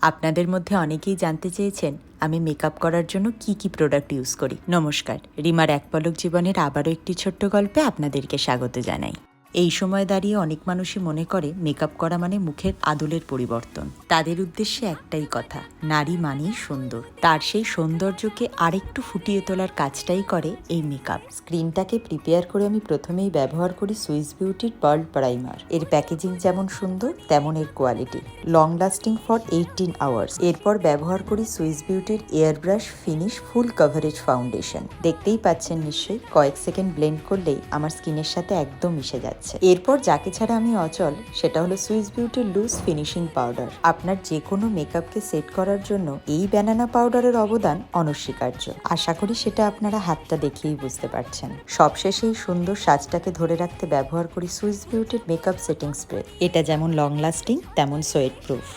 আপনাদের মধ্যে অনেকেই জানতে চেয়েছেন আমি মেকআপ করার জন্য কি কি প্রোডাক্ট ইউজ করি। নমস্কার, রিমার এক পলক জীবনের আবারও একটি ছোট্ট গল্পে আপনাদেরকে স্বাগত জানাই। এই সময় দাঁড়িয়ে অনেক মানুষই মনে করে মেকআপ করা মানে মুখের আদলের পরিবর্তন। তাদের উদ্দেশ্যে একটাই কথা, নারী মানেই সুন্দর। তার সেই সৌন্দর্যকে আরেকটু ফুটিয়ে তোলার কাজটাই করে এই মেকআপ। স্ক্রিনটাকে প্রিপেয়ার করে আমি প্রথমেই ব্যবহার করি সুইস বিউটির পার্ল প্রাইমার। এর প্যাকেজিং যেমন সুন্দর তেমন এর quality, long lasting for 18 hours. এরপর ব্যবহার করি সুইস বিউটির air brush finish full coverage foundation. দেখতেই পাচ্ছেন নিশ্চয়ই, কয়েক সেকেন্ড ব্লেন্ড করলেই আমার স্কিনের সাথে একদম মিশে যাচ্ছে। এরপর যাকে ছাড়া আমি অচল সেটা হলো সুইস বিউটির লুজ ফিনিশিং পাউডার। আপনার যে কোনো মেকআপকে সেট করার জন্য এই ব্যানানা পাউডারের অবদান অনস্বীকার্য। আশা করি সেটা আপনারা হাতটা দেখেই বুঝতে পারছেন। সবশেষে এই সুন্দর সাজটাকে ধরে রাখতে ব্যবহার করি সুইস বিউটির মেকআপ সেটিং স্প্রে। এটা যেমন লং লাস্টিং তেমন সোয়েট প্রুফ।